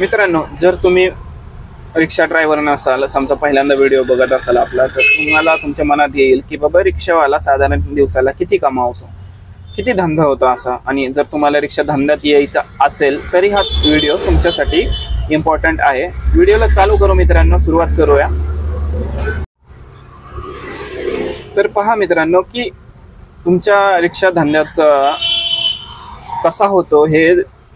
मित्रांनो, जर तुम्ही रिक्षा ड्रायव्हर नसाल, समजा पहिल्यांदा व्हिडिओ बघत असाल आपला, तर तुम्हाला तुमच्या मनात येईल की बाबा रिक्षावाला साधारण दिवसाला किती कमावतो, किती धंदा होतो असा. आणि जर तुम्हाला रिक्षा धंद्यात यायचा असेल तरी हा व्हिडिओ तुमच्यासाठी इम्पॉर्टंट आहे. व्हिडिओला चालू करू मित्रांनो, सुरुवात करूया. तर पहा मित्रांनो की तुमच्या रिक्षा धंद्याचा कसा होतो हे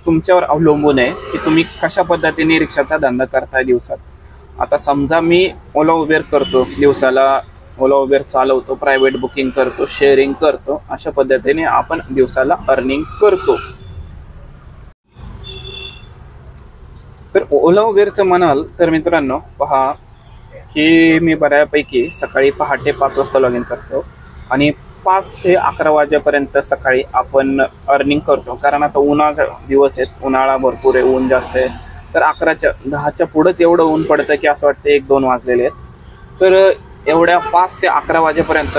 तुमच्यावर अवलंबून आहे की तुम्ही कशा पद्धतीने रिक्षाचा धंदा करताय दिवसात. आता समजा मी ओला उबेर करतो, दिवसाला ओला उबेर चालवतो, प्रायव्हेट बुकिंग करतो, शेअरिंग करतो, अशा पद्धतीने आपण दिवसाला अर्निंग करतो. तर ओला उबेरचं म्हणाल तर मित्रांनो पहा की मी बऱ्यापैकी सकाळी पहाटे 5 वाजता लॉग इन करतो आणि 5 ते 11 वाजेपर्यंत सकाळी आपण अर्निंग करतो. कारण आता उन्हाचा दिवस आहेत, उन्हाळा भरपूर आहे, ऊन जास्त आहे. तर 10च्या पुढंच एवढं ऊन पडतं की असं वाटतं 1-2 वाजलेले आहेत. तर एवढ्या 5 ते 11 वाजेपर्यंत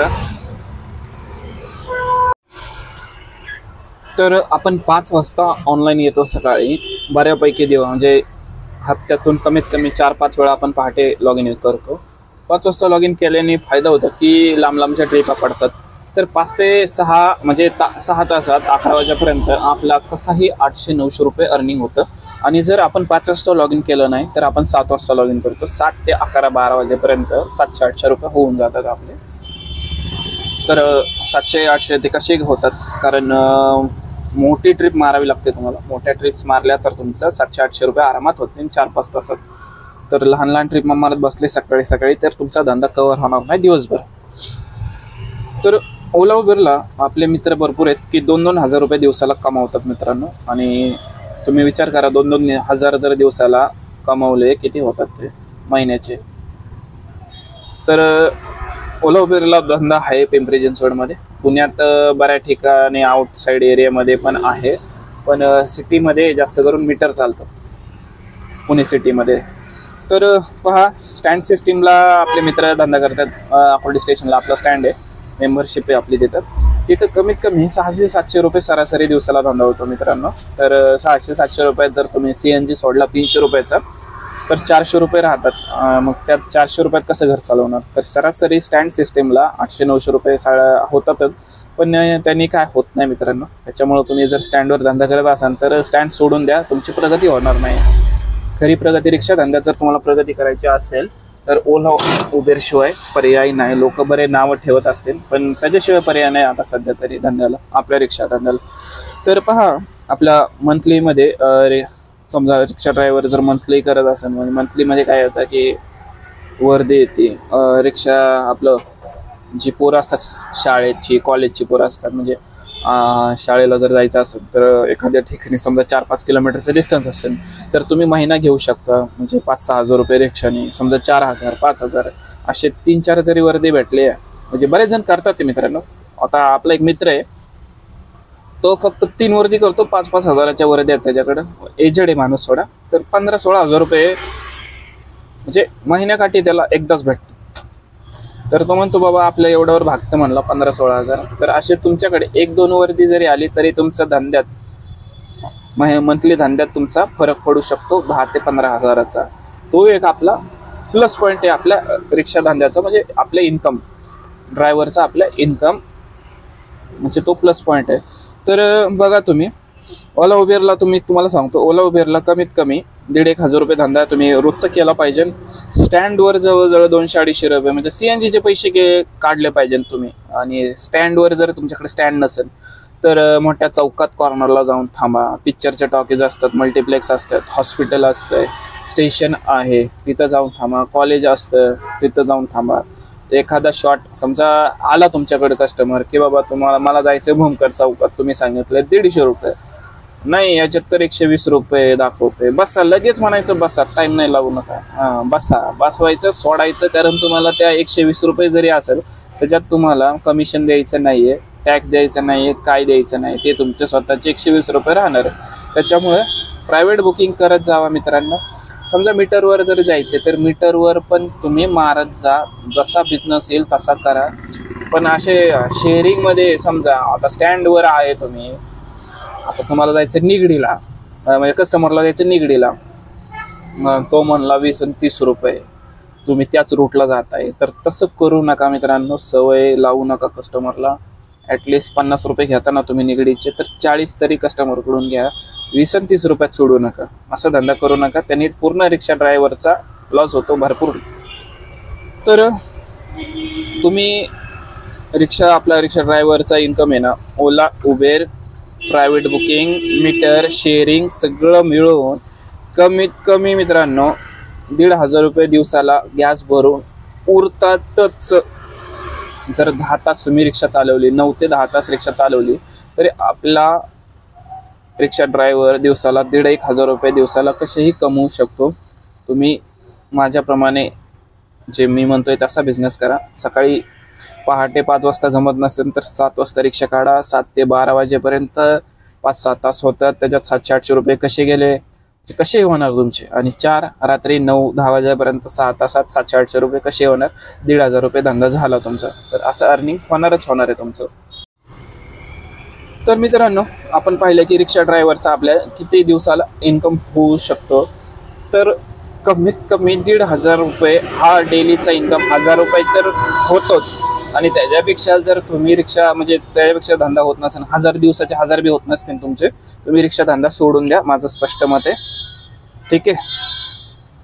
तर आपण 5 वाजता ऑनलाईन येतो सकाळी. बऱ्यापैकी म्हणजे हप्त्यातून कमीत कमी 4-5 वेळा आपण पहाटे लॉग इन करतो. 5 वाजता लॉग इन केल्याने फायदा होतो की लांबच्या ट्रिपा पडतात. तर 5 ते 6 म्हणजे 6 तासात 11 वाजेपर्यंत आपला कसाही 800-900 रुपये अर्निंग होतं. आणि जर आपण 5 वाजता लॉग इन केलं नाही तर आपण 7 वाजता लॉग इन करतो. 7 ते 11-12 वाजेपर्यंत 700-800 रुपये होऊन जातात आपले. तर 700-800 ते कसे होतात, कारण मोठी ट्रिप मारावी लागते तुम्हाला. मोठ्या ट्रिप्स मारल्या तर तुमचं 700-800 रुपये आरामात होते 4-5 तासात. तर लहान ट्रिप मारत बसले सकाळी तर तुमचा धंदा कव्हर होणार नाही दिवसभर. तर ओला उबेरला आपले मित्र भरपूर आहेत की 2-2 हजार रुपये दिवसाला कमावतात मित्रांनो. आणि तुम्ही विचार करा, 2-2 हजार जर दिवसाला कमावले किती होतात ते महिन्याचे. तर ओला उबेरला धंदा आहे पिंपरी चिंचवडमध्ये, पुण्यात बऱ्याच ठिकाणी आउटसाईड एरियामध्ये पण आहे. पण सिटीमध्ये जास्त करून मीटर चालतं पुणे सिटीमध्ये. तर पहा, स्टँड सिस्टीमला आपले मित्र धंदा करतात. अकोले स्टेशनला आपला स्टँड आहे, मेंबरशिप आहे आपली तिथं कमीत कमी 600-700 रुपये सरासरी दिवसाला धंदा होतो मित्रांनो. तर 600-700 रुपयात जर तुम्ही CNG सोडला 300 रुपयाचा तर 400 रुपये राहतात. मग त्यात 400 रुपयात कसं घर चालवणार. तर सरासरी स्टँड सिस्टीमला 800-900 रुपये होतातच. पण त्यांनी काय होत नाही मित्रांनो. त्याच्यामुळं तुम्ही जर स्टँडवर धंदा करत असाल तर स्टँड सोडून द्या, तुमची प्रगती होणार नाही. खरी प्रगती रिक्षा धंद्यात जर तुम्हाला प्रगती करायची असेल तर ओला उबेर शिवाय पर्याय नाही. लोक बरे नावं ठेवत असतील पण त्याच्याशिवाय पर्याय नाही आता सध्या तरी धंद्याला, आपल्या रिक्षा धंद्याला. तर पहा, आपल्या मंथलीमध्ये समजा रिक्षा ड्रायव्हर जर मंथली करत असेल, म्हणजे मंथलीमध्ये काय होतं की वर्दी येते, रिक्षा आपलं जी पोरं असतात शाळेची कॉलेजची पोरं असतात, म्हणजे शाळेला जर जायचं असेल तर एखाद्या ठिकाणी समजा 4-5 किलोमीटरचं डिस्टन्स असेल तर तुम्ही महिना घेऊ शकता. म्हणजे 5-6 हजार रुपये रिक्षाने, समजा 4,000 5,000 असे 3-4 जरी वर्दी भेटले, म्हणजे बरेच जण करतात ते मित्रांनो. आता आपला एक मित्र आहे, तो फक्त 3 वर्दी करतो, 5-5 हजाराच्या वर्दी आहेत त्याच्याकडं. एजेड आहे माणूस थोडा. तर 15-16 हजार रुपये म्हणजे महिन्याकाठी त्याला एकदाच भेटतं. तर तो म्हणतो बाबा आपल्या एवढ्यावर भागतं म्हणला 15-16 हजार. तर असे तुमच्याकडे 1-2 वर्दी जरी आली तरी तुमच्या धंद्यात मंथली धंद्यात तुमचा फरक पडू शकतो 10 ते 15 हजाराचा. तो एक आपला प्लस पॉईंट आहे आपल्या रिक्षा धंद्याचा, म्हणजे आपल्या इन्कम ड्रायव्हरचा आपल्या इन्कम म्हणजे तो प्लस पॉईंट आहे. तर बघा तुम्ही ओला उबेरला तुम्हाला सांगतो, ओला उबेरला कमीत कमी 1,500-1 हजार रुपये धंदा तुम्ही रोजचा केला पाहिजे. स्टँडवर जवळजवळ 200-250 रुपये म्हणजे CNGचे पैसे काढले पाहिजे तुम्ही. आणि स्टँडवर जर तुमच्याकडे स्टँड नसेल तर मोठ्या चौकात कॉर्नरला जाऊन थांबा. पिक्चरचे टॉकीज असतात, मल्टिप्लेक्स असतात, हॉस्पिटल असतं, स्टेशन आहे तिथं जाऊन थांबा, कॉलेज असतं तिथं जाऊन थांबा. एखादा शॉट समजा आला तुमच्याकडे कस्टमर की बाबा मला जायचं भूमकर चौकात, तुम्ही सांगितलं 150 रुपये, नाही याच्यात तर 120 रुपये दाखवते, बसा लगेच म्हणायचं बसा, टाइम नाही लावू नका, बसवायचं सोडायचं. कारण तुम्हाला त्या 120 रुपये जरी असेल त्याच्यात तुम्हाला कमिशन द्यायचं नाहीये, टॅक्स द्यायचा नाहीये, काय द्यायचं नाही, ते तुमचे स्वतःचे 120 रुपये राहणार. त्याच्यामुळे प्रायव्हेट बुकिंग करत जावा मित्रांनो. समजा मीटरवर जर जायचे तर मीटरवर पण तुम्ही मारत जा, जसा बिझनेस येईल तसा करा. पण असे शेअरिंगमध्ये समजा आता स्टँडवर आहे तुम्ही, आता तुम्हाला जायचं निगडीला, म्हणजे कस्टमरला जायचं निगडीला, तो म्हणला 20 आणि 30 रुपये, तुम्ही त्याच रूटला जाताय, तर तसं करू नका मित्रांनो. सवय लावू नका कस्टमरला. ॲटलिस्ट 50 रुपये घेताना तुम्ही निगडीचे तर 40 तरी कस्टमरकडून घ्या. 20 आणि 30 रुपयात सोडू नका. असा धंदा करू नका, त्यांनी पूर्ण रिक्षा ड्रायव्हरचा लॉस होतो भरपूर. तर तुम्ही आपला रिक्षा ड्रायव्हरचा इन्कम आहे ना, Ola, Uber, private booking, meter, sharing सगळं मिळून कमीत कमी मित्रांनो 1,500 रुपये दिवसाला गॅस भरून उरतातच. जर 10 तास तुम्ही रिक्षा चालवली, 9 ते 10 तास रिक्षा चालवली, तरी आपला रिक्षा ड्रायव्हर दिवसाला 1,500 रुपये दिवसाला कसेही कमवू शकतो. तुम्ही माझ्याप्रमाणे जे मी म्हणतोय तसा बिझनेस करा. सकाळी पहाटे 5 वाजता जमत नसेल तर 7 वाजता रिक्षा काढा. 7 ते 12 वाजेपर्यंत 5-6 तास होतात. त्याच्यात 700-800 रुपये कसे गेले, कसे होणार तुमचे. आणि 4 रात्री 9-10 वाजेपर्यंत 6 तासात 700-800 रुपये कसे होणार. 1,500 रुपये धंदा झाला तुमचा. तर असं अर्निंग होणार आहे तुमचं. तर मित्रांनो, आपण पाहिलं की रिक्षा ड्रायव्हरचा आपल्या किती दिवसाला इन्कम होऊ शकतो. तर कमीत कमी 1,500 रुपये हा डेलीचा इन्कम. 1,000 रुपये तर होतोच. आणि त्याच्यापेक्षा जर तुम्ही रिक्षा म्हणजे त्याच्यापेक्षा धंदा होत नसेल, 1,000 दिवसाचे 1,000 बी होत नसतील तुमचे, तुम्ही रिक्षा धंदा सोडून द्या, माझं स्पष्ट मत आहे. ठीक आहे.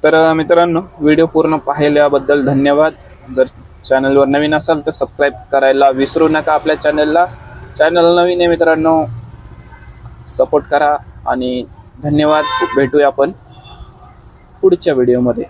तर मित्रांनो, व्हिडिओ पूर्ण पाहिल्याबद्दल धन्यवाद. जर चॅनलवर नवीन असाल तर सबस्क्राईब करायला विसरू नका. आपल्या चॅनल नवीन आहे मित्रांनो, सपोर्ट करा. आणि धन्यवाद. भेटूया आपण पुढच्या व्हिडिओमध्ये.